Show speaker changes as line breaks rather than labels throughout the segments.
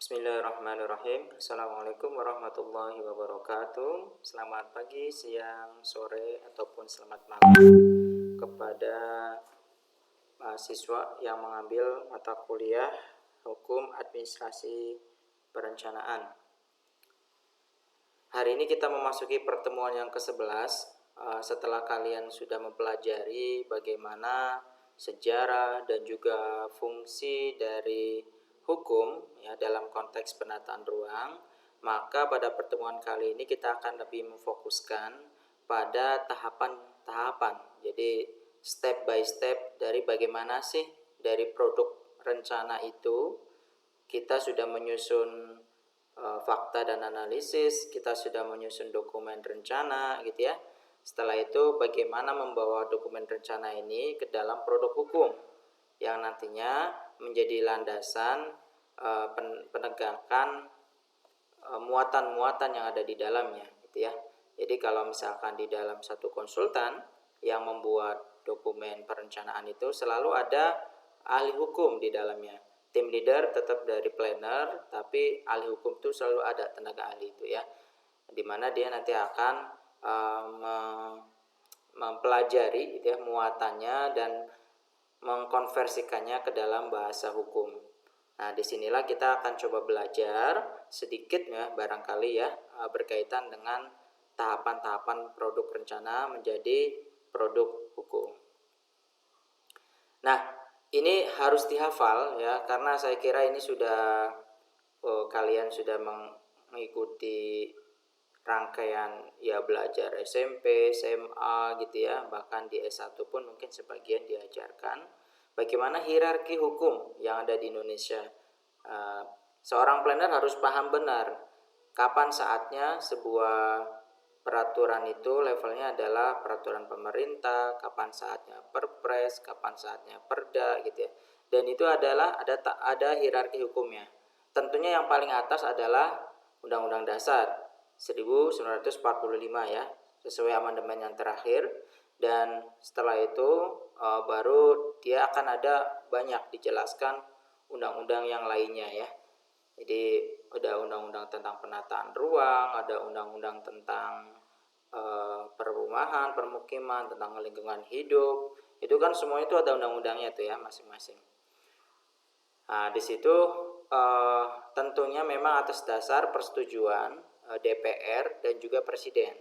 Bismillahirrahmanirrahim. Assalamualaikum warahmatullahi wabarakatuh. Selamat pagi, siang, sore, ataupun selamat malam kepada mahasiswa yang mengambil mata kuliah Hukum Administrasi Perencanaan. Hari ini kita memasuki pertemuan yang ke-11 setelah kalian sudah mempelajari bagaimana sejarah dan juga fungsi dari hukum ya dalam konteks penataan ruang, maka pada pertemuan kali ini kita akan lebih memfokuskan pada tahapan-tahapan. Jadi step by step dari bagaimana sih dari produk rencana itu kita sudah menyusun fakta dan analisis, kita sudah menyusun dokumen rencana gitu ya. Setelah itu bagaimana membawa dokumen rencana ini ke dalam produk hukum yang nantinya menjadi landasan penegakan muatan-muatan yang ada di dalamnya gitu ya. Jadi kalau misalkan di dalam satu konsultan yang membuat dokumen perencanaan itu selalu ada ahli hukum di dalamnya. Tim leader tetap dari planner, tapi ahli hukum itu selalu ada tenaga ahli itu ya, dimana dia nanti akan mempelajari gitu ya, muatannya dan mengkonversikannya ke dalam bahasa hukum. Nah, disinilah kita akan coba belajar sedikit ya, barangkali ya, berkaitan dengan tahapan-tahapan produk rencana menjadi produk hukum. Nah, ini harus dihafal ya, karena saya kira ini sudah kalian sudah mengikuti rangkaian ya belajar SMP, SMA gitu ya, bahkan di S1 pun mungkin sebagian diajarkan bagaimana hierarki hukum yang ada di Indonesia. Seorang planner harus paham benar kapan saatnya sebuah peraturan itu levelnya adalah peraturan pemerintah, kapan saatnya perpres, kapan saatnya perda gitu ya. Dan itu adalah ada hierarki hukumnya. Tentunya yang paling atas adalah Undang-Undang Dasar 1945 ya, sesuai amandemen yang terakhir. Dan setelah itu baru dia akan ada banyak dijelaskan undang-undang yang lainnya ya. Jadi ada undang-undang tentang penataan ruang, ada undang-undang tentang perumahan, permukiman, tentang lingkungan hidup. Itu kan semua itu ada undang-undangnya tuh ya masing-masing. Nah, di situ tentunya memang atas dasar persetujuan DPR dan juga Presiden.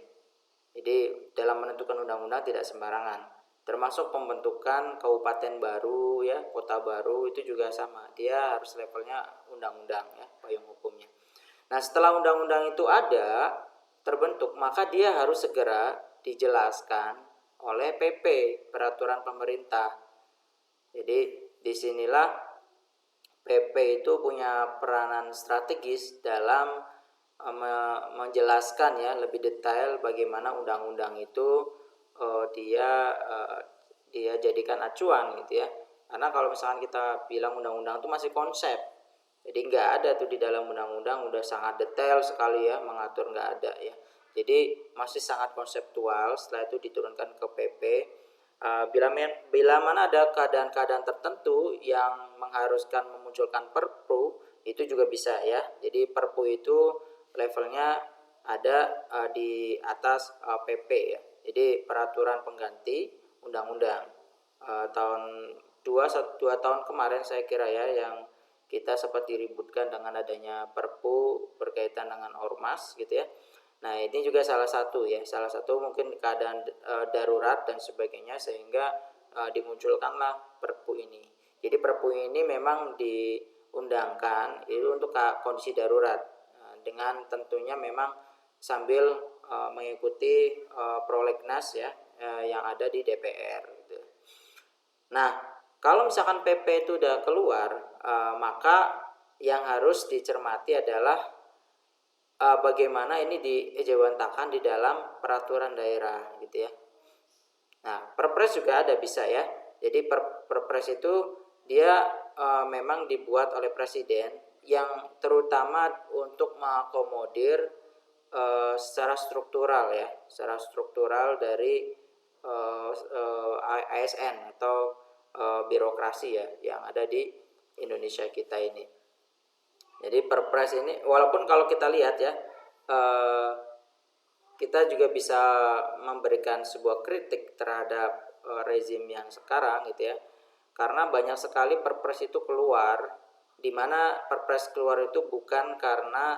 Jadi dalam menentukan undang-undang tidak sembarangan. Termasuk pembentukan kabupaten baru ya, kota baru itu juga sama. Dia harus levelnya undang-undang ya, payung hukumnya. Nah, setelah undang-undang itu ada terbentuk, maka dia harus segera dijelaskan oleh PP, peraturan pemerintah. Jadi disinilah PP itu punya peranan strategis dalam menjelaskan ya lebih detail bagaimana undang-undang itu dia jadikan acuan gitu ya. Karena kalau misalkan kita bilang undang-undang itu masih konsep, jadi nggak ada tuh di dalam undang-undang udah sangat detail sekali ya mengatur, nggak ada ya. Jadi masih sangat konseptual. Setelah itu diturunkan ke PP. Bila mana ada keadaan-keadaan tertentu yang mengharuskan memunculkan Perpu, itu juga bisa ya. Jadi Perpu itu levelnya ada di atas PP ya. Jadi peraturan pengganti undang-undang. Tahun 2 tahun kemarin saya kira ya, yang kita sempat diributkan dengan adanya Perpu berkaitan dengan ormas gitu ya. Nah, ini juga salah satu mungkin keadaan darurat dan sebagainya, sehingga dimunculkanlah Perpu ini. Jadi Perpu ini memang diundangkan itu untuk kondisi darurat, dengan tentunya memang sambil mengikuti prolegnas ya yang ada di DPR gitu. Nah, kalau misalkan PP itu udah keluar, maka yang harus dicermati adalah bagaimana ini diejawantahkan di dalam peraturan daerah gitu ya. Nah, perpres juga ada bisa ya. Jadi perpres itu dia memang dibuat oleh presiden yang terutama untuk mengakomodir secara struktural ya, secara struktural dari ASN atau birokrasi ya yang ada di Indonesia kita ini. Jadi Perpres ini walaupun kalau kita lihat ya, kita juga bisa memberikan sebuah kritik terhadap rezim yang sekarang gitu ya. Karena banyak sekali Perpres itu keluar, di mana Perpres keluar itu bukan karena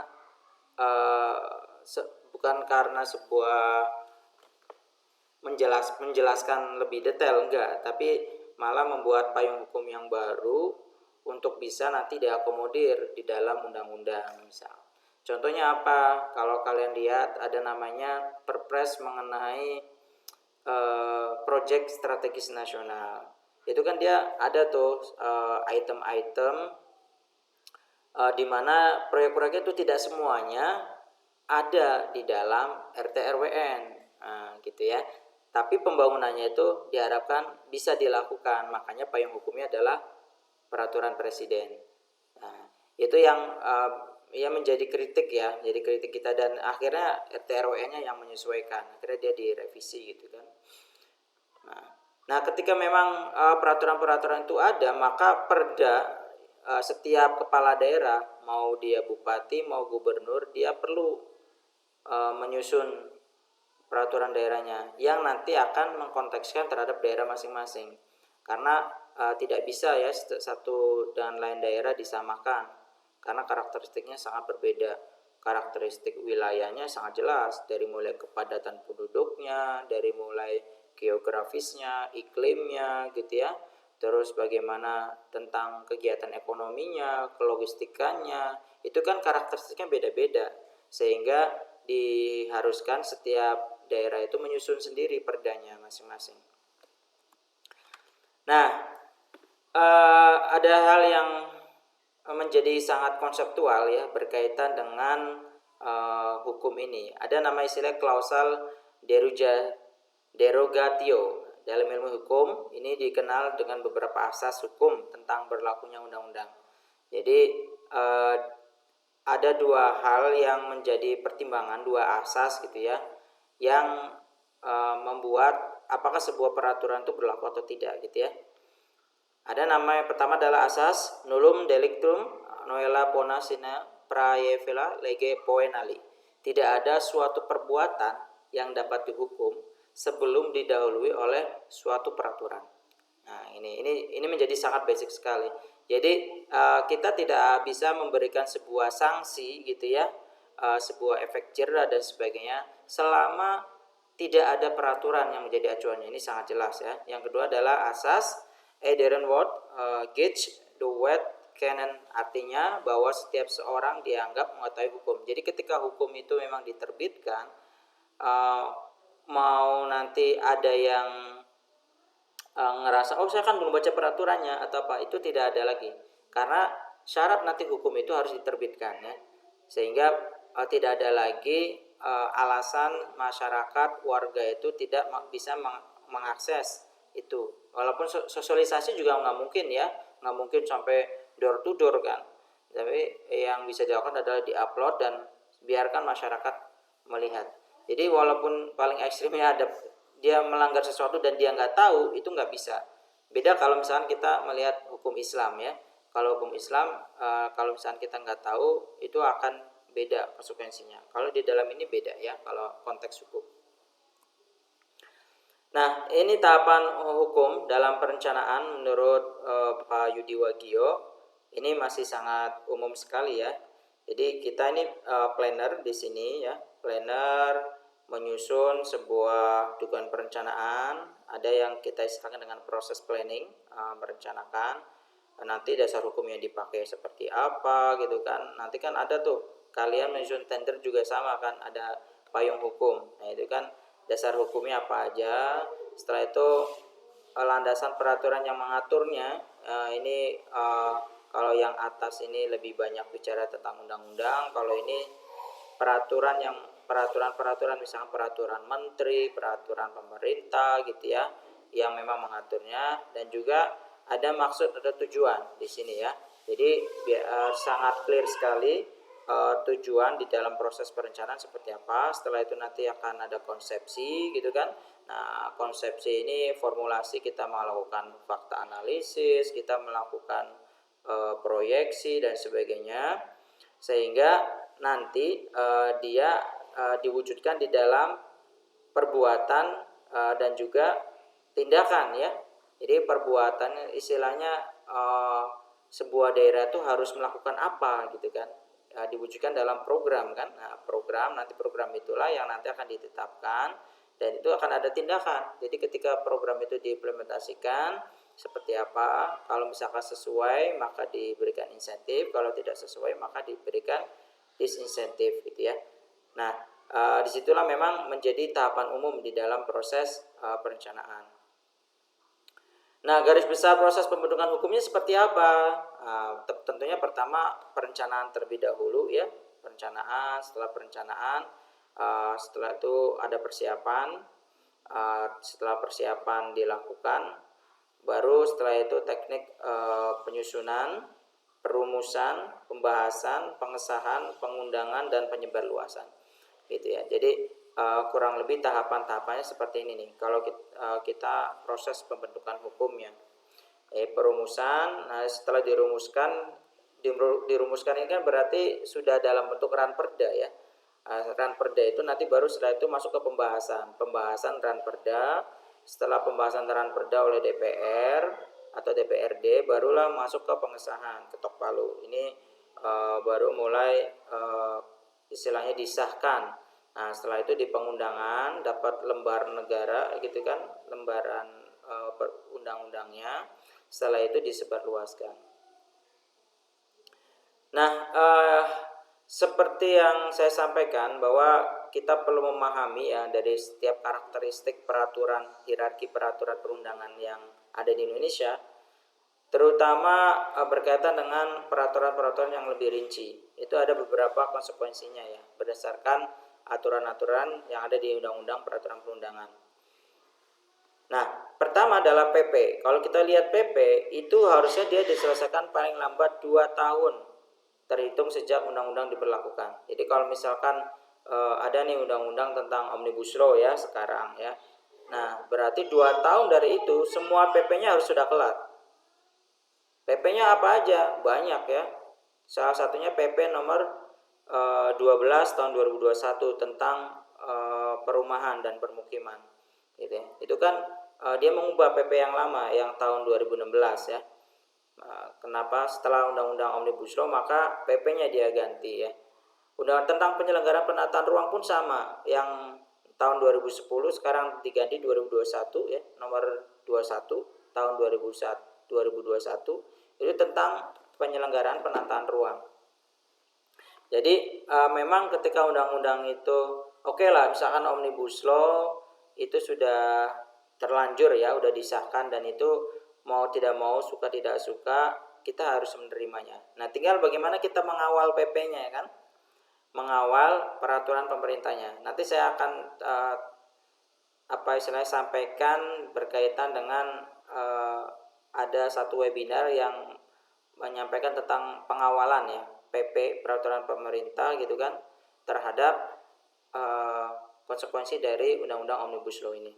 bukan karena sebuah menjelaskan lebih detail, enggak, tapi malah membuat payung hukum yang baru untuk bisa nanti diakomodir di dalam undang-undang. Misal contohnya apa, kalau kalian lihat ada namanya Perpres mengenai proyek strategis nasional. Itu kan dia ada tuh item-item di mana proyek-proyek itu tidak semuanya ada di dalam RT/RWN, gitu ya. Tapi pembangunannya itu diharapkan bisa dilakukan, makanya payung hukumnya adalah peraturan presiden. Nah, itu yang yang menjadi kritik ya, jadi kritik kita, dan akhirnya RT/RW-nya yang menyesuaikan, akhirnya dia direvisi gitu kan. Nah, ketika memang peraturan-peraturan itu ada, maka perda setiap kepala daerah, mau dia bupati mau gubernur, dia perlu menyusun peraturan daerahnya yang nanti akan mengkontekskan terhadap daerah masing-masing, karena tidak bisa ya satu dan lain daerah disamakan karena karakteristiknya sangat berbeda. Karakteristik wilayahnya sangat jelas, dari mulai kepadatan penduduknya, dari mulai geografisnya, iklimnya gitu ya, terus bagaimana tentang kegiatan ekonominya, kelogistikannya, itu kan karakteristiknya beda-beda, sehingga diharuskan setiap daerah itu menyusun sendiri perdanya masing-masing. Nah, ada hal yang menjadi sangat konseptual ya berkaitan dengan hukum ini. Ada nama istilah klausal derogatio. Dalam ilmu hukum ini dikenal dengan beberapa asas hukum tentang berlakunya undang-undang. Jadi ada dua hal yang menjadi pertimbangan, dua asas gitu ya, yang membuat apakah sebuah peraturan itu berlaku atau tidak gitu ya. Ada nama yang pertama adalah asas nullum delictum noella pona sine praevela lege poenali. Tidak ada suatu perbuatan yang dapat dihukum sebelum didahului oleh suatu peraturan. Nah, ini menjadi sangat basic sekali. Jadi kita tidak bisa memberikan sebuah sanksi gitu ya, sebuah efek jerah dan sebagainya selama tidak ada peraturan yang menjadi acuannya. Ini sangat jelas ya. Yang kedua adalah asas adherent word gauge the wet canon, artinya bahwa setiap seorang dianggap mengetahui hukum. Jadi ketika hukum itu memang diterbitkan, mau nanti ada yang ngerasa saya kan belum baca peraturannya atau apa, itu tidak ada lagi, karena syarat nanti hukum itu harus diterbitkan ya, sehingga tidak ada lagi alasan masyarakat warga itu tidak bisa mengakses itu. Walaupun sosialisasi juga nggak mungkin ya, nggak mungkin sampai door to door kan, tapi yang bisa dilakukan adalah diupload dan biarkan masyarakat melihat. Jadi walaupun paling ekstrimnya ada dia melanggar sesuatu dan dia nggak tahu, itu nggak bisa. Beda kalau misalnya kita melihat hukum Islam ya. Kalau hukum Islam, kalau misalnya kita nggak tahu, itu akan beda konsekuensinya. Kalau di dalam ini beda ya, kalau konteks hukum. Nah, ini tahapan hukum dalam perencanaan menurut Pak Yudi Wagio. Ini masih sangat umum sekali ya. Jadi kita ini planner di sini ya, planner menyusun sebuah dugaan perencanaan. Ada yang kita istilahkan dengan proses planning, merencanakan nanti dasar hukum yang dipakai seperti apa gitu kan. Nanti kan ada tuh, kalian menyusun tender juga sama kan, ada payung hukum. Nah itu kan dasar hukumnya apa aja. Setelah itu landasan peraturan yang mengaturnya. Ini kalau yang atas ini lebih banyak bicara tentang undang-undang. Kalau ini peraturan misalnya peraturan menteri, peraturan pemerintah gitu ya, yang memang mengaturnya, dan juga ada maksud atau tujuan di sini ya. Jadi sangat clear sekali tujuan di dalam proses perencanaan seperti apa. Setelah itu nanti akan ada konsepsi gitu kan. Nah, konsepsi ini formulasi, kita melakukan fakta analisis, kita melakukan proyeksi dan sebagainya. sehingga nanti dia diwujudkan di dalam perbuatan dan juga tindakan ya. Jadi perbuatan istilahnya sebuah daerah itu harus melakukan apa gitu kan, diwujudkan dalam program kan. Nah, program itulah yang nanti akan ditetapkan dan itu akan ada tindakan. Jadi ketika program itu diimplementasikan seperti apa, kalau misalkan sesuai maka diberikan insentif, kalau tidak sesuai maka diberikan disinsentif gitu ya. Nah, disitulah memang menjadi tahapan umum di dalam proses perencanaan. Nah, garis besar proses pembentukan hukumnya seperti apa? Tentunya pertama perencanaan terlebih dahulu ya, perencanaan. Setelah perencanaan, setelah itu ada persiapan. Setelah persiapan dilakukan, baru setelah itu teknik penyusunan, perumusan, pembahasan, pengesahan, pengundangan, dan penyebarluasan gitu ya. Jadi kurang lebih tahapan-tahapannya seperti ini nih kalau kita proses pembentukan hukumnya. Perumusan, nah setelah dirumuskan ini kan berarti sudah dalam bentuk ranperda ya. Ranperda itu nanti baru setelah itu masuk ke pembahasan ranperda. Setelah pembahasan ranperda oleh DPR atau DPRD, barulah masuk ke pengesahan, ketok palu. Ini baru mulai istilahnya disahkan. Nah, setelah itu di pengundangan dapat lembar negara gitu kan, lembaran undang-undangnya. Setelah itu disebarluaskan. Nah, seperti yang saya sampaikan bahwa kita perlu memahami ya dari setiap karakteristik peraturan, hierarki peraturan perundangan yang ada di Indonesia, terutama berkaitan dengan peraturan-peraturan yang lebih rinci. Itu ada beberapa konsekuensinya ya, berdasarkan aturan-aturan yang ada di Undang-Undang Peraturan Perundangan. Nah, pertama adalah PP. Kalau kita lihat PP, itu harusnya dia diselesaikan paling lambat 2 tahun terhitung sejak undang-undang diberlakukan. Jadi kalau misalkan ada nih undang-undang tentang Omnibus Law ya sekarang ya. Nah, berarti 2 tahun dari itu semua PP-nya harus sudah kelar. PP-nya apa aja? Banyak ya. Salah satunya PP nomor 12 tahun 2021 tentang perumahan dan permukiman. Gitu ya. Itu kan dia mengubah PP yang lama yang tahun 2016 ya. Kenapa setelah undang-undang Omnibus Law maka PP-nya dia ganti ya. Undang tentang penyelenggaraan penataan ruang pun sama, yang tahun 2010 sekarang diganti 2021 ya, nomor 21 tahun 2021 itu tentang penyelenggaraan penataan ruang. Jadi memang ketika undang-undang itu oke lah, misalkan Omnibus Law itu sudah terlanjur ya, udah disahkan dan itu mau tidak mau, suka tidak suka kita harus menerimanya. Nah, tinggal bagaimana kita mengawal PP-nya ya kan, mengawal peraturan pemerintahnya. Nanti saya akan sampaikan berkaitan dengan ada satu webinar yang menyampaikan tentang pengawalan ya PP peraturan pemerintah gitu kan terhadap konsekuensi dari undang-undang Omnibus Law ini.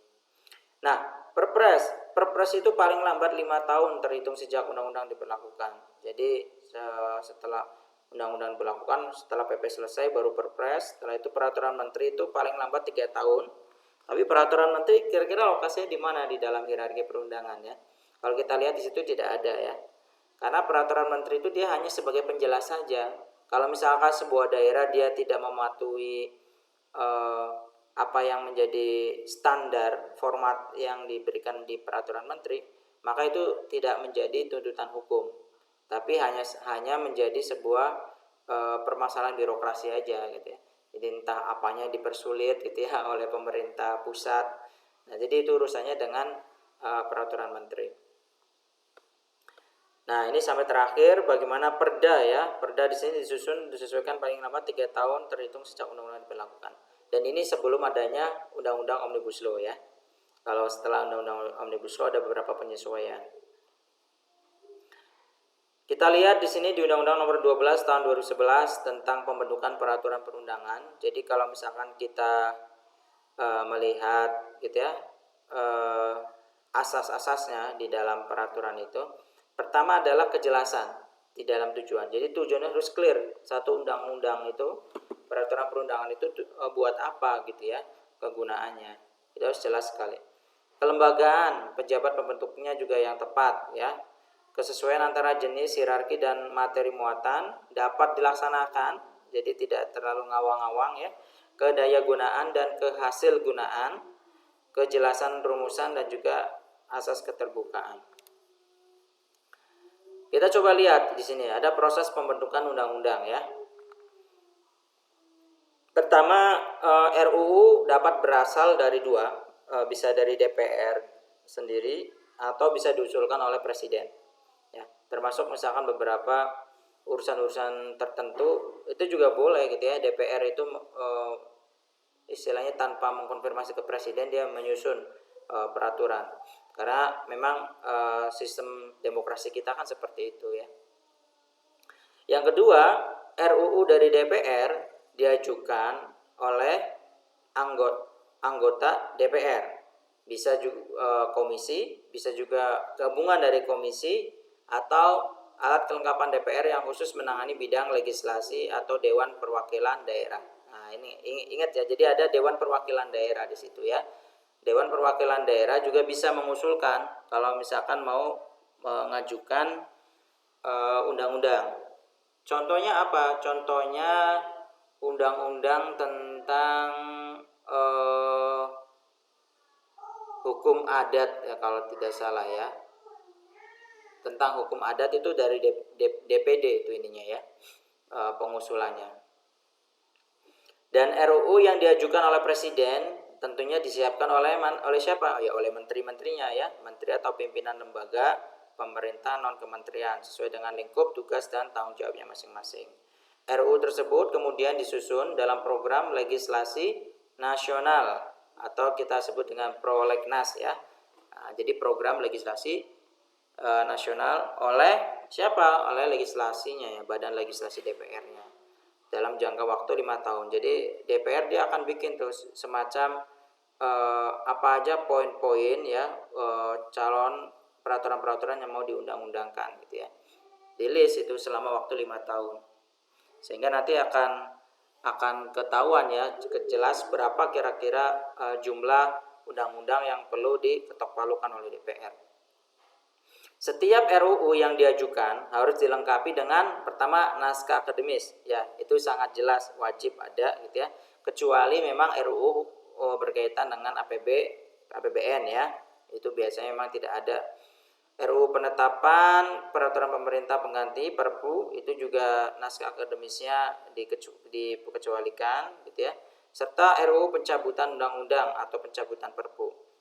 Nah, Perpres itu paling lambat 5 tahun terhitung sejak undang-undang diberlakukan. Jadi setelah undang-undang diberlakukan, setelah PP selesai baru Perpres. Setelah itu peraturan menteri itu paling lambat 3 tahun. Tapi peraturan menteri kira-kira lokasinya di mana di dalam hierarki perundangan ya? Kalau kita lihat di situ tidak ada ya. Karena peraturan menteri itu dia hanya sebagai penjelas saja. Kalau misalkan sebuah daerah dia tidak mematuhi apa yang menjadi standar format yang diberikan di peraturan menteri, maka itu tidak menjadi tuntutan hukum, tapi hanya menjadi sebuah permasalahan birokrasi aja gitu ya. Jadi entah apanya dipersulit gitu ya oleh pemerintah pusat. Nah, jadi itu urusannya dengan peraturan menteri. Nah, ini sampai terakhir bagaimana perda ya. Perda di sini disesuaikan paling lambat 3 tahun terhitung sejak undang-undang diberlakukan. Dan ini sebelum adanya undang-undang Omnibus Law ya. Kalau setelah undang-undang Omnibus Law ada beberapa penyesuaian. Kita lihat di sini di Undang-Undang Nomor 12 Tahun 2011 tentang pembentukan peraturan perundangan. Jadi kalau misalkan kita melihat gitu ya asas-asasnya di dalam peraturan itu, pertama adalah kejelasan. di dalam tujuan. Jadi tujuannya harus clear. Satu undang-undang itu, peraturan perundangan itu buat apa gitu ya, kegunaannya. Itu harus jelas sekali. Kelembagaan pejabat pembentuknya juga yang tepat ya. Kesesuaian antara jenis, hierarki dan materi muatan dapat dilaksanakan. Jadi tidak terlalu ngawang-ngawang ya. Kedaya gunaan dan kehasil gunaan, kejelasan rumusan dan juga asas keterbukaan. Kita coba lihat di sini ada proses pembentukan undang-undang ya. Pertama, RUU dapat berasal dari dua, bisa dari DPR sendiri atau bisa diusulkan oleh presiden. Ya, termasuk misalkan beberapa urusan-urusan tertentu itu juga boleh gitu ya. DPR itu istilahnya tanpa mengkonfirmasi ke presiden dia menyusun peraturan. Karena memang sistem demokrasi kita kan seperti itu ya. Yang kedua, RUU dari DPR diajukan oleh anggota DPR. Bisa juga komisi, bisa juga gabungan dari komisi atau alat kelengkapan DPR yang khusus menangani bidang legislasi atau Dewan Perwakilan Daerah. Nah, ini ingat ya, jadi ada Dewan Perwakilan Daerah di situ ya. Dewan Perwakilan Daerah juga bisa mengusulkan kalau misalkan mau mengajukan undang-undang. Contohnya apa? Contohnya undang-undang tentang hukum adat ya kalau tidak salah ya. Tentang hukum adat itu dari DPD itu ininya ya, pengusulannya. Dan RUU yang diajukan oleh presiden tentunya disiapkan oleh siapa? Ya oleh menteri-menterinya ya, menteri atau pimpinan lembaga pemerintah non kementerian sesuai dengan lingkup tugas dan tanggung jawabnya masing-masing. RUU tersebut kemudian disusun dalam program legislasi nasional atau kita sebut dengan prolegnas ya. Nah, jadi program legislasi nasional oleh siapa? Oleh legislasinya ya, badan legislasi DPR-nya. Dalam jangka waktu 5 tahun. Jadi DPR dia akan bikin tuh semacam apa aja poin-poin ya calon peraturan-peraturan yang mau diundang-undangkan gitu ya. Di list itu selama waktu 5 tahun. Sehingga nanti akan ketahuan ya jelas berapa kira-kira jumlah undang-undang yang perlu diketok palukan oleh DPR. Setiap RUU yang diajukan harus dilengkapi dengan pertama naskah akademis ya, itu sangat jelas wajib ada gitu ya, kecuali memang RUU berkaitan dengan APBN ya, itu biasanya memang tidak ada. RUU penetapan peraturan pemerintah pengganti Perpu itu juga naskah akademisnya dikecualikan gitu ya, serta RUU pencabutan undang-undang atau pencabutan Perpu.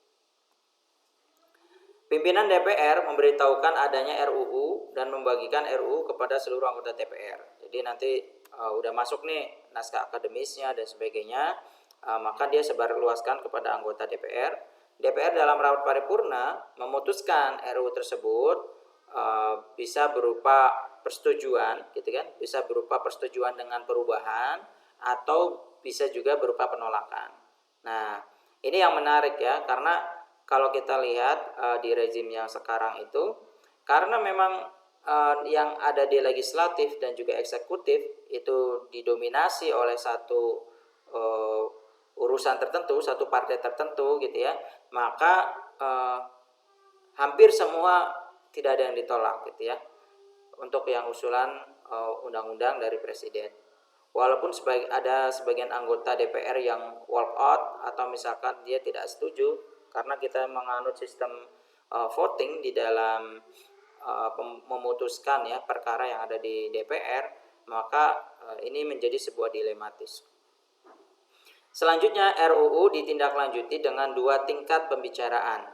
Pimpinan DPR memberitahukan adanya RUU dan membagikan RUU kepada seluruh anggota DPR. Jadi nanti udah masuk nih naskah akademisnya dan sebagainya, maka dia sebarluaskan kepada anggota DPR. DPR dalam rapat paripurna memutuskan RUU tersebut bisa berupa persetujuan, gitu kan? Bisa berupa persetujuan dengan perubahan atau bisa juga berupa penolakan. Nah, ini yang menarik ya, karena kalau kita lihat di rezim yang sekarang itu, karena memang yang ada di legislatif dan juga eksekutif itu didominasi oleh satu urusan tertentu, satu partai tertentu gitu ya, maka hampir semua tidak ada yang ditolak gitu ya untuk yang usulan undang-undang dari presiden. Walaupun ada sebagian anggota DPR yang walk out atau misalkan dia tidak setuju, karena kita menganut sistem voting di dalam memutuskan ya perkara yang ada di DPR, maka ini menjadi sebuah dilematis. Selanjutnya RUU ditindaklanjuti dengan 2 tingkat pembicaraan.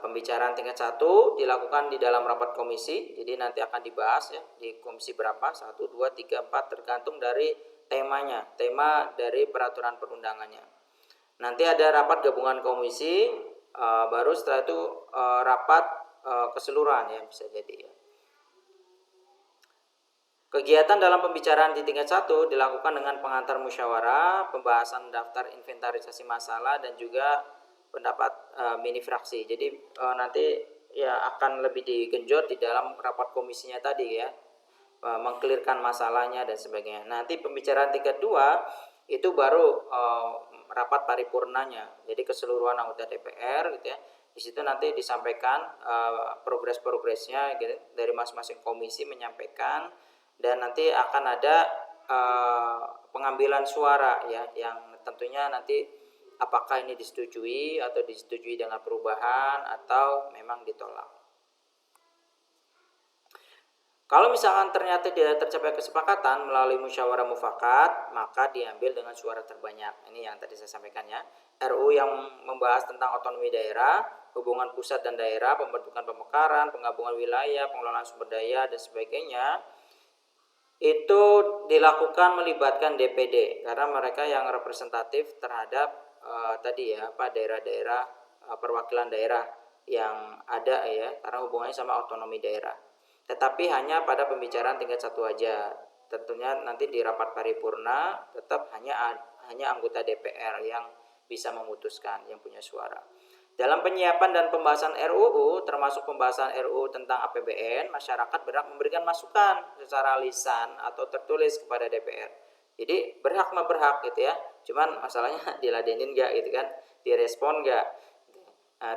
Pembicaraan tingkat 1 dilakukan di dalam rapat komisi, jadi nanti akan dibahas ya di komisi berapa, 1, 2, 3, 4 tergantung dari temanya, tema dari peraturan perundangannya. Nanti ada rapat gabungan komisi, baru setelah itu rapat keseluruhan ya bisa jadi ya. Kegiatan dalam pembicaraan di tingkat 1 dilakukan dengan pengantar musyawarah, pembahasan daftar inventarisasi masalah dan juga pendapat mini fraksi. Jadi nanti ya akan lebih digenjot di dalam rapat komisinya tadi ya, mengklirkan masalahnya dan sebagainya. Nanti pembicaraan tingkat 2 itu baru rapat paripurnanya. Jadi keseluruhan anggota DPR gitu ya. Di situ nanti disampaikan progres-progresnya gitu, dari masing-masing komisi menyampaikan, dan nanti akan ada pengambilan suara ya, yang tentunya nanti apakah ini disetujui atau disetujui dengan perubahan atau memang ditolak. Kalau misalkan ternyata tidak tercapai kesepakatan melalui musyawarah mufakat, maka diambil dengan suara terbanyak. Ini yang tadi saya sampaikan ya. RUU yang membahas tentang otonomi daerah, hubungan pusat dan daerah, pembentukan pemekaran, penggabungan wilayah, pengelolaan sumber daya dan sebagainya, itu dilakukan melibatkan DPD karena mereka yang representatif terhadap tadi ya, daerah-daerah, perwakilan daerah yang ada ya, karena hubungannya sama otonomi daerah. Tetapi hanya pada pembicaraan tingkat 1 aja. Tentunya nanti di rapat paripurna tetap hanya anggota DPR yang bisa memutuskan, yang punya suara. Dalam penyiapan dan pembahasan RUU, termasuk pembahasan RUU tentang APBN, masyarakat berhak memberikan masukan secara lisan atau tertulis kepada DPR. Jadi berhak gitu ya. Cuman masalahnya diladenin nggak gitu kan, direspon nggak.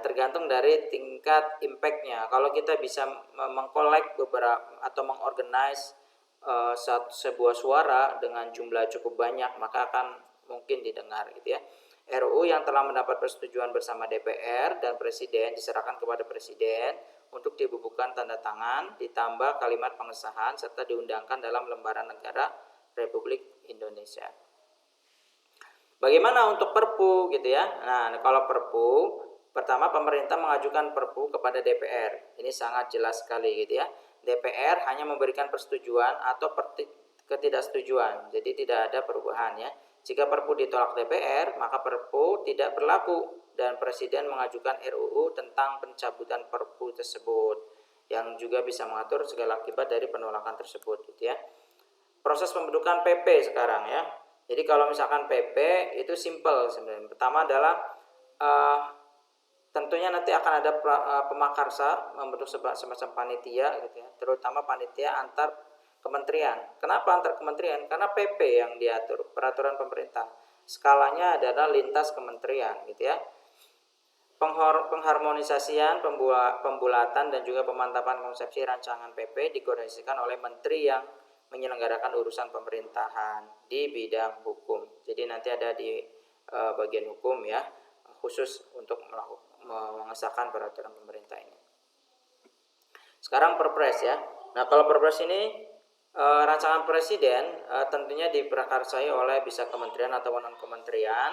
Tergantung dari tingkat impact-nya. Kalau kita bisa mengkolek beberapa atau mengorganize sebuah suara dengan jumlah cukup banyak, maka akan mungkin didengar gitu ya. RUU yang telah mendapat persetujuan bersama DPR dan Presiden diserahkan kepada Presiden untuk dibubuhkan tanda tangan, ditambah kalimat pengesahan serta diundangkan dalam lembaran negara Republik Indonesia. Bagaimana untuk Perpu gitu ya? Nah, kalau Perpu, pertama pemerintah mengajukan Perpu kepada DPR. Ini sangat jelas sekali gitu ya. DPR hanya memberikan persetujuan atau ketidaksetujuan. Jadi tidak ada perubahan ya. Jika Perpu ditolak DPR, maka Perpu tidak berlaku dan Presiden mengajukan RUU tentang pencabutan Perpu tersebut, yang juga bisa mengatur segala akibat dari penolakan tersebut gitu ya. Proses pembentukan PP sekarang ya. Jadi kalau misalkan PP itu simple sebenarnya. Pertama adalah tentunya nanti akan ada pemakarsa membentuk semacam panitia gitu ya, terutama panitia antar kementerian. Kenapa antar kementerian? Karena PP yang diatur, peraturan pemerintah. Skalanya adalah lintas kementerian gitu ya. Pengharmonisasian, pembulatan dan juga pemantapan konsepsi rancangan PP dikoordinasikan oleh menteri yang menyelenggarakan urusan pemerintahan di bidang hukum. Jadi nanti ada di bagian hukum ya, khusus untuk mengesahkan peraturan pemerintah ini. Sekarang Perpres ya. Nah, kalau Perpres ini rancangan presiden tentunya diprakarsai oleh bisa kementerian atau non kementerian.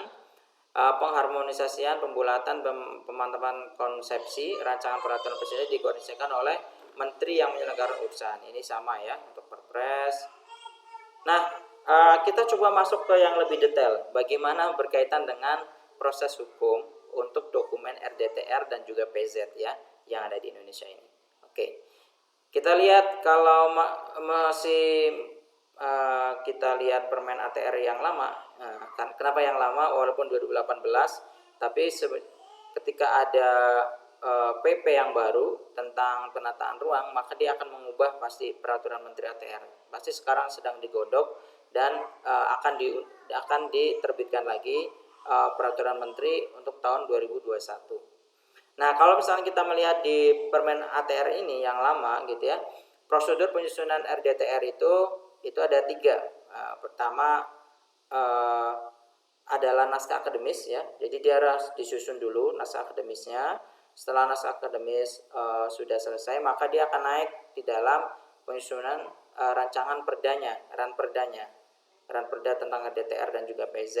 Pengharmonisasian, pembulatan, pemantapan konsepsi rancangan peraturan presiden dikoordinasikan oleh menteri yang menyelenggarakan urusan. Ini sama ya untuk Perpres. Nah, kita coba masuk ke yang lebih detail. Bagaimana berkaitan dengan proses hukum untuk dokumen RDTR dan juga PZ ya, yang ada di Indonesia ini. Oke, kita lihat kalau masih kita lihat Permen ATR yang lama. Kenapa yang lama walaupun 2018, tapi ketika ada PP yang baru tentang penataan ruang, maka dia akan mengubah pasti peraturan Menteri ATR. Pasti sekarang sedang digodok dan akan diterbitkan lagi peraturan menteri untuk tahun 2021. Nah, kalau misalnya kita melihat di Permen ATR ini yang lama gitu ya, prosedur penyusunan RDTR itu ada 3. Pertama adalah naskah akademis ya. Jadi dia harus disusun dulu naskah akademisnya. Setelah naskah akademis sudah selesai, maka dia akan naik di dalam penyusunan rancangan perdanya, ranperda tentang RDTR dan juga PZ.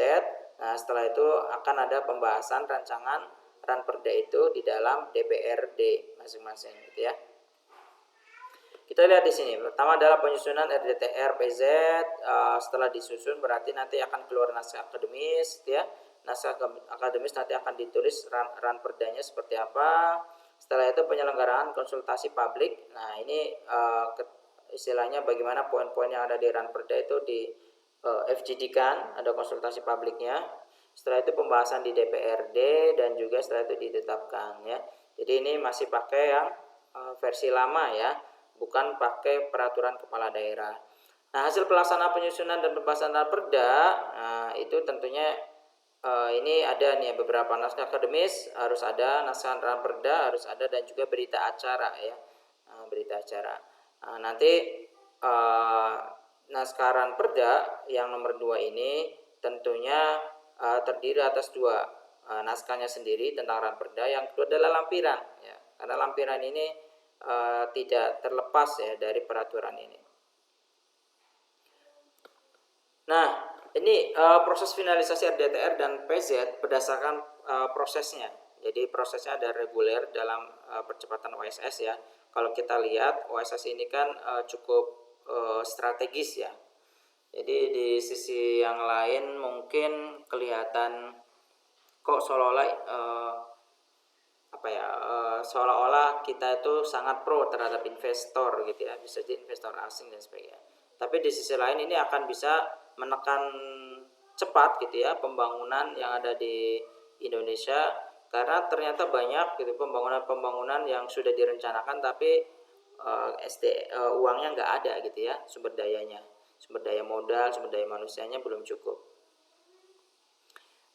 Nah, setelah itu akan ada pembahasan rancangan ranperda itu di dalam DPRD masing-masing gitu ya. Kita lihat di sini. Pertama adalah penyusunan RDTR PZ. Setelah disusun berarti nanti akan keluar naskah akademis ya. Naskah akademis nanti akan ditulis ranperdanya seperti apa. Setelah itu penyelenggaraan konsultasi publik. Nah, ini istilahnya bagaimana poin-poin yang ada di ranperda itu di FGD kan, ada konsultasi publiknya. Setelah itu pembahasan di DPRD dan juga setelah itu ditetapkan ya. Jadi ini masih pakai yang versi lama ya, bukan pakai peraturan kepala daerah. Nah, hasil pelaksanaan penyusunan dan pembahasan perda, itu tentunya ini ada nih beberapa naskah akademis, harus ada naskah perda, harus ada, dan juga berita acara ya, berita acara. Nanti naskah perda yang nomor 2 ini tentunya terdiri atas 2, naskahnya sendiri tentang perda, yang kedua adalah lampiran ya, karena lampiran ini tidak terlepas ya dari peraturan ini. Nah, ini proses finalisasi RDTR dan PZ berdasarkan prosesnya. Jadi prosesnya ada reguler dalam percepatan OSS ya. Kalau kita lihat OSS ini kan cukup strategis ya. Jadi di sisi yang lain mungkin kelihatan kok seolah-olah seolah-olah kita itu sangat pro terhadap investor gitu ya, bisa jadi investor asing dan sebagainya. Tapi di sisi lain ini akan bisa menekan cepat gitu ya pembangunan yang ada di Indonesia, karena ternyata banyak gitu pembangunan yang sudah direncanakan tapi uangnya nggak ada gitu ya, sumber daya modal, sumber daya manusianya belum cukup.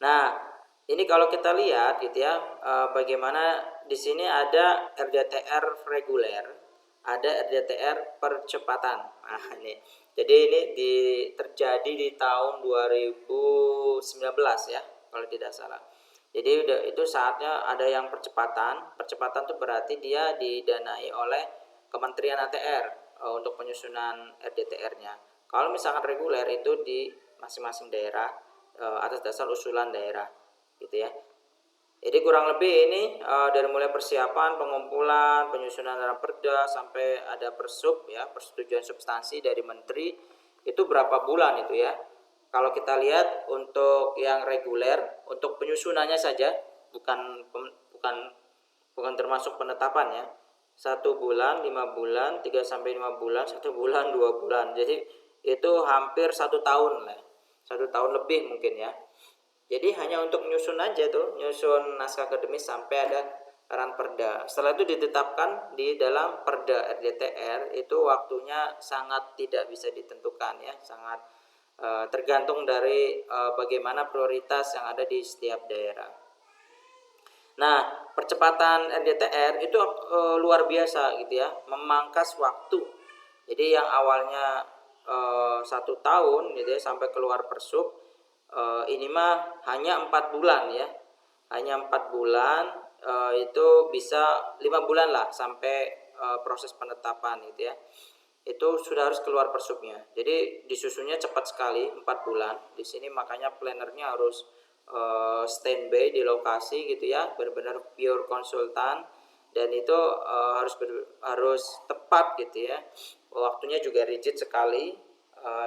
Nah, ini kalau kita lihat gitu ya, bagaimana di sini ada RDTR reguler, ada RDTR percepatan. Nah, ini. Jadi ini terjadi di tahun 2019 ya, kalau tidak salah. Jadi itu saatnya ada yang percepatan. Percepatan itu berarti dia didanai oleh Kementerian ATR untuk penyusunan RDTR-nya. Kalau misalkan reguler itu di masing-masing daerah atas dasar usulan daerah gitu ya. Jadi kurang lebih ini dari mulai persiapan, pengumpulan, penyusunan perda sampai ada persub ya, persetujuan substansi dari menteri, itu berapa bulan itu ya. Kalau kita lihat untuk yang reguler, untuk penyusunannya saja, bukan termasuk penetapan ya, 1 bulan, 5 bulan, 3-5 bulan, 1 bulan, 2 bulan. Jadi itu hampir 1 tahun lah, 1 tahun lebih mungkin ya. Jadi hanya untuk nyusun aja tuh, nyusun naskah akademis sampai ada perda. Setelah itu ditetapkan di dalam perda RDTR, itu waktunya sangat tidak bisa ditentukan ya, sangat tergantung dari bagaimana prioritas yang ada di setiap daerah. Nah, percepatan RDTR itu luar biasa gitu ya, memangkas waktu. Jadi yang awalnya 1 tahun gitu ya sampai keluar persub, ini mah hanya 4 bulan ya, hanya 4 bulan, itu bisa 5 bulan lah sampai proses penetapan gitu ya, itu sudah harus keluar persubnya. Jadi disusunnya cepat sekali, 4 bulan. Di sini makanya plannernya harus standby di lokasi gitu ya, benar-benar pure konsultan, dan itu harus tepat gitu ya, waktunya juga rigid sekali,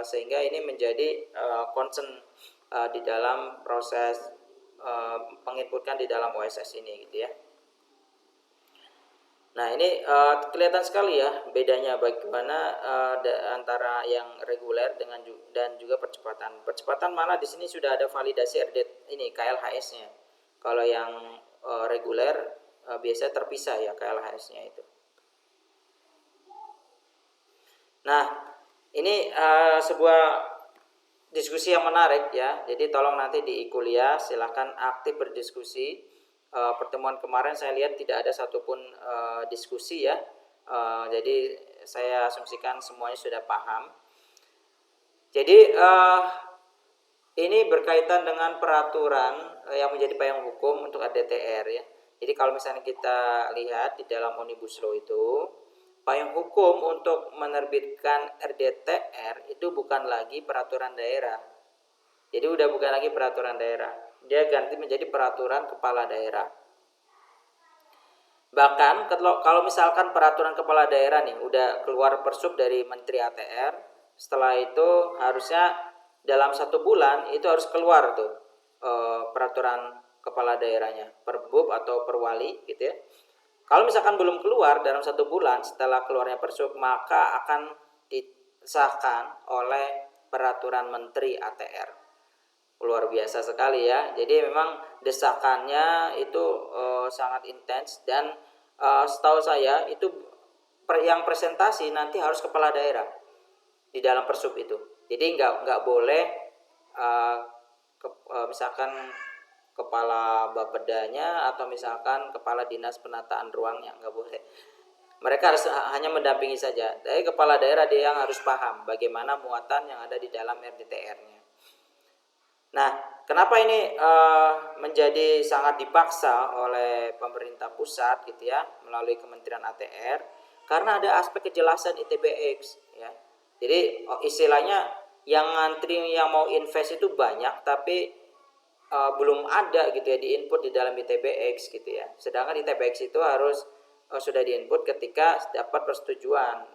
sehingga ini menjadi concern di dalam proses penginputan di dalam OSS ini gitu ya. Nah ini kelihatan sekali ya bedanya bagaimana antara yang reguler dan juga percepatan. Percepatan malah di sini sudah ada validasi ini KLHS-nya. Kalau yang reguler biasanya terpisah ya KLHS-nya itu. Nah ini sebuah diskusi yang menarik ya. Jadi tolong nanti di kuliah silakan aktif berdiskusi. Pertemuan kemarin saya lihat tidak ada satupun diskusi ya. Jadi saya asumsikan semuanya sudah paham. Jadi ini berkaitan dengan peraturan yang menjadi payung hukum untuk RDTR ya. Jadi kalau misalnya kita lihat di dalam Omnibus Law itu, payung hukum untuk menerbitkan RDTR itu bukan lagi peraturan daerah. Jadi udah bukan lagi peraturan daerah, dia ganti menjadi peraturan kepala daerah. Bahkan kalau misalkan peraturan kepala daerah nih udah keluar persub dari Menteri ATR, setelah itu harusnya dalam 1 bulan itu harus keluar tuh peraturan kepala daerahnya, perbub atau perwali gitu ya. Kalau misalkan belum keluar dalam 1 bulan setelah keluarnya persub, maka akan disahkan oleh peraturan Menteri ATR. luar biasa sekali ya. Jadi memang desakannya itu sangat intens, dan setahu saya itu yang presentasi nanti harus kepala daerah di dalam Persub itu. Jadi nggak boleh uh, misalkan kepala Bapedanya atau misalkan kepala dinas penataan ruangnya, nggak boleh. Mereka harus hanya mendampingi saja. Tapi kepala daerah dia yang harus paham bagaimana muatan yang ada di dalam RDTR-nya. Nah, kenapa ini menjadi sangat dipaksa oleh pemerintah pusat gitu ya, melalui Kementerian ATR, karena ada aspek kejelasan ITBX ya. Jadi istilahnya yang ngantri yang mau invest itu banyak, tapi belum ada gitu ya di input di dalam ITBX gitu ya. Sedangkan ITBX itu harus sudah di input ketika dapat persetujuan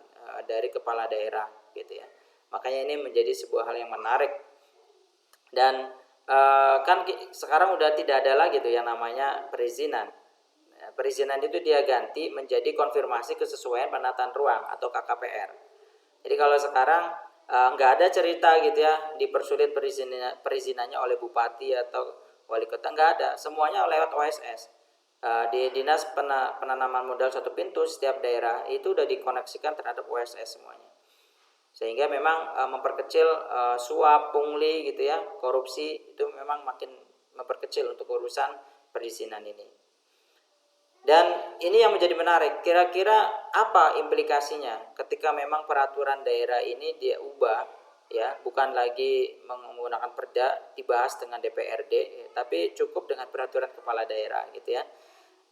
dari kepala daerah gitu ya. Makanya ini menjadi sebuah hal yang menarik. Dan kan sekarang udah tidak ada lagi tuh yang namanya perizinan. Perizinan itu dia ganti menjadi konfirmasi kesesuaian penataan ruang atau KKPR. Jadi kalau sekarang nggak ada cerita gitu ya dipersulit perizinannya oleh bupati atau wali kota, nggak ada, semuanya lewat OSS. Di dinas penanaman modal satu pintu setiap daerah itu udah dikoneksikan terhadap OSS semuanya, sehingga memang memperkecil suap, pungli gitu ya, korupsi itu memang makin memperkecil untuk urusan perizinan ini. Dan ini yang menjadi menarik, kira-kira apa implikasinya ketika memang peraturan daerah ini dia ubah ya, bukan lagi menggunakan perda dibahas dengan DPRD, tapi cukup dengan peraturan kepala daerah gitu ya.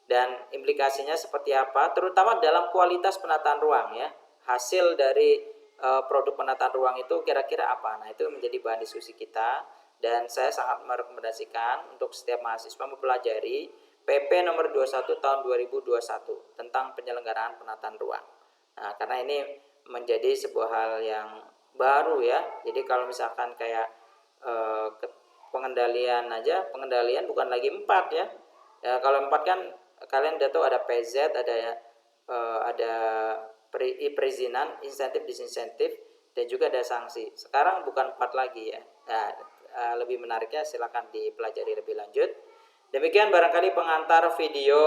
Dan implikasinya seperti apa, terutama dalam kualitas penataan ruang ya. Hasil dari produk penataan ruang itu kira-kira apa. Nah, itu menjadi bahan diskusi kita, dan saya sangat merekomendasikan untuk setiap mahasiswa mempelajari PP nomor 21 tahun 2021 tentang penyelenggaraan penataan ruang. Nah, karena ini menjadi sebuah hal yang baru ya. Jadi kalau misalkan kayak pengendalian aja, pengendalian bukan lagi 4 ya. Ya kalau 4 kan kalian udah tahu ada PZ, ada perizinan, insentif, disinsentif, dan juga ada sanksi. Sekarang bukan 4 lagi ya. Nah, lebih menariknya silakan dipelajari lebih lanjut. Demikian barangkali pengantar video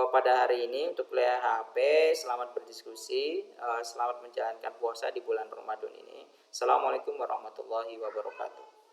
pada hari ini untuk kuliah HP. Selamat berdiskusi, selamat menjalankan puasa di bulan Ramadan ini. Assalamualaikum warahmatullahi wabarakatuh.